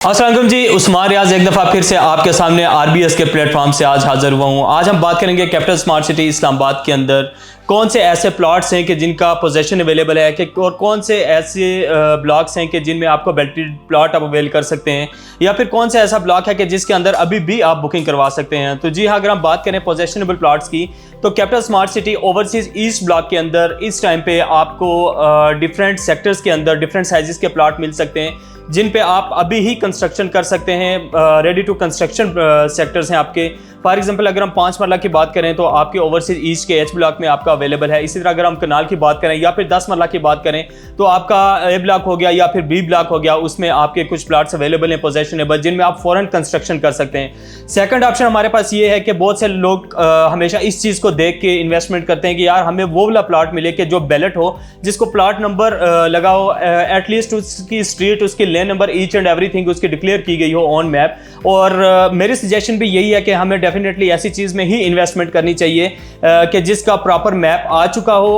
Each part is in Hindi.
अस्सलाम वालेकुम जी, उस्मान रियाज एक दफ़ा फिर से आपके सामने आरबीएस के प्लेटफॉर्म से आज हाज़िर हुआ हूँ। आज हम बात करेंगे कैपिटल स्मार्ट सिटी इस्लामाबाद के अंदर कौन से ऐसे प्लॉट्स हैं कि जिनका पोजेशन अवेलेबल है कि और कौन से ऐसे ब्लॉक्स हैं कि जिनमें आपको बेल्टेड प्लॉट आप अवेल कर सकते हैं, या फिर कौन सा ऐसा ब्लॉक है कि जिसके अंदर अभी भी आप बुकिंग करवा सकते हैं। तो जी हाँ, अगर हम बात करें पोजेशनेबल प्लॉट्स की तो capital smart city overseas east block के अंदर इस टाइम पे आपको डिफरेंट सेक्टर्स के अंदर डिफरेंट साइजेस के प्लॉट मिल सकते हैं जिन पे आप अभी ही कंस्ट्रक्शन कर सकते हैं। रेडी टू कंस्ट्रक्शन सेक्टर्स हैं आपके। फॉर एग्जांपल अगर हम 5 मरला की बात करें तो आपके ओवरसीज ईस्ट के एच ब्लॉक में आपका अवेलेबल है। इसी तरह अगर हम कनाल की बात करें या फिर 10 मरला की बात करें तो आपका ए ब्लॉक हो गया या फिर बी ब्लॉक हो गया, उसमें आपके कुछ प्लॉट्स अवेलेबल हैं पोजेशनेबल जिनमें आप फॉरन कंस्ट्रक्शन कर सकते हैं। सेकंड ऑप्शन हमारे पास ये है कि बहुत से लोग हमेशा इस चीज़ को देख के इन्वेस्टमेंट करते हैं कि यार हमें वो वाला प्लॉट मिले कि जो बैलेट हो, जिसको प्लॉट नंबर लगा हो, एटलीस्ट उसकी स्ट्रीट, उसकी lane number, each and everything उसकी डिक्लेयर की गई हो ऑन मैप। और मेरी सजेशन भी यही है कि हमें डेफिनेटली ऐसी चीज़ में ही इन्वेस्टमेंट करनी चाहिए कि जिसका प्रॉपर मैप आ चुका हो।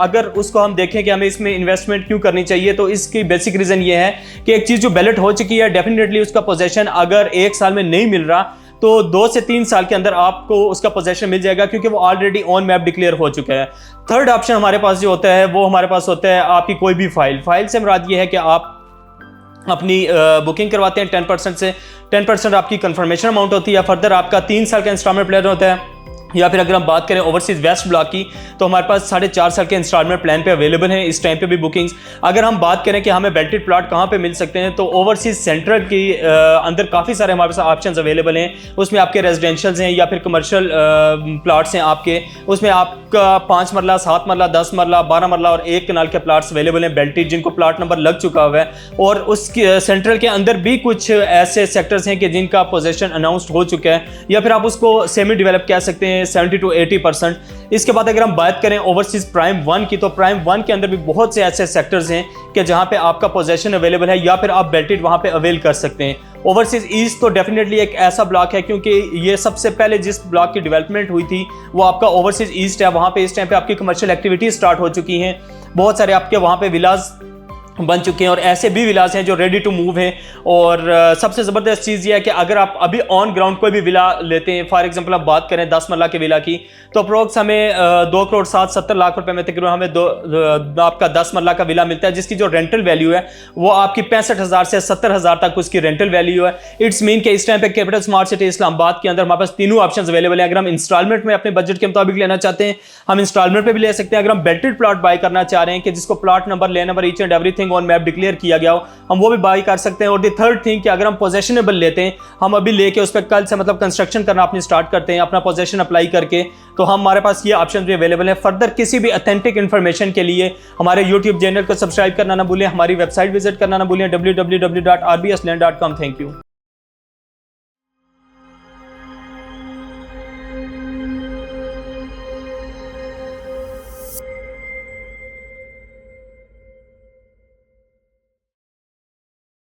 अगर उसको हम देखें कि हमें इसमें इन्वेस्टमेंट क्यों करनी चाहिए, तो इसकी बेसिक रीज़न ये है कि एक चीज़ जो बैलेट हो चुकी है डेफिनेटली उसका पोजेशन अगर 1 साल में नहीं मिल रहा तो 2 से 3 साल के अंदर आपको उसका पोजेशन मिल जाएगा, क्योंकि वो ऑलरेडी ऑन मैप डिक्लेयर हो चुका है। थर्ड ऑप्शन हमारे पास जो होता है वो हमारे पास होता है आपकी कोई भी फाइल से मुराद ये है कि आप अपनी बुकिंग करवाते हैं 10% से 10% आपकी कंफर्मेशन अमाउंट होती है। फर्दर आपका 3 साल का इंस्टॉलमेंट प्लान होता है। या फिर अगर हम बात करें ओवरसीज वेस्ट ब्लॉक की तो हमारे पास 4.5 साल के इंस्टॉलमेंट प्लान पे अवेलेबल है इस टाइम पे भी बुकिंग्स। अगर हम बात करें कि हमें बेल्टेड प्लॉट कहाँ पे मिल सकते हैं तो ओवरसीज सेंट्रल की अंदर काफ़ी सारे हमारे पास ऑप्शंस अवेलेबल हैं। उसमें आपके रेजिडेंशियल्स हैं या फिर कमर्शियल प्लॉट्स हैं आपके। उसमें आपका 5 मरला, 7 मरला, 10 मरला, 12 मरला और 1 कनाल के प्लॉट्स अवेलेबल हैं बेल्टेड, जिनको प्लॉट नंबर लग चुका हुआ है। और उसके सेंट्रल के अंदर भी कुछ ऐसे सेक्टर्स हैं कि जिनका पोजेशन अनाउंस्ड हो चुका है, या फिर आप उसको सेमी डेवलप कह सकते हैं 70 to 80%। इसके बाद अगर हम बात करें ओवरसीज प्राइम 1 की तो प्राइम 1 के अंदर भी बहुत से ऐसे सेक्टर्स हैं कि जहां पे आपका पोजेशन अवेलेबल है या फिर आप बेल्टेड वहां पे अवेल कर सकते हैं। ओवरसीज ईस्ट तो डेफिनेटली एक ऐसा ब्लॉक है क्योंकि ये सबसे पहले जिस ब्लॉक की डेवलपमेंट हुई थी वो आपका ओवरसीज ईस्ट है। वहां पे इस टाइम पे आपकी कमर्शियल एक्टिविटी स्टार्ट हो चुकी हैं। बहुत सारे आपके वहां पे विलास बन चुके हैं और ऐसे भी विलास हैं जो रेडी टू मूव हैं। और सबसे ज़बरदस्त चीज़ ये है कि अगर आप अभी ऑन ग्राउंड कोई भी विला लेते हैं, फॉर एग्जांपल आप बात करें 10 मरला के विला की, तो अप्रोक्स हमें 2,60,70,00,000 रुपए में तकरीबन हमें आपका 10 मरला का विला मिलता है, जिसकी जो रेंटल वैल्यू है वो आपकी 65,000 से 70,000 तक उसकी रेंटल वैल्यू है। इट्स मीन कि इस टाइम पे कैपिटल स्मार्ट सिटी इस्लामाबाद के अंदर हमारे पास तीनों ऑप्शन अवेलेबल है। अगर हम इंस्टॉलमेंट में अपने बजट के मुताबिक लेना चाहते हैं हम इंस्टॉलमेंट पे भी ले सकते हैं। अगर हम बेल्टेड प्लॉट बाय करना चाह रहे हैं कि जिसको plot number, lane number, each and everything on map declare किया गया हो, हम वो भी बाय कर सकते हैं। और द थर्ड थिंग कि अगर हम पोजेशनेबल लेते हैं, हम अभी लेके उस पर कल से मतलब कंस्ट्रक्शन करना अपनी स्टार्ट करते हैं अपना पोजेशन अप्लाई करके, तो हमारे पास ये ऑप्शन भी अवेलेबल है। फर्दर किसी भी ऑथेंटिक इन्फॉर्मेशन के लिए हमारे यूट्यूब चैनल को सब्सक्राइब करना ना भूलें, हमारी वेबसाइट विजिट करना ना भूलें www.rbsland.com। Thank you.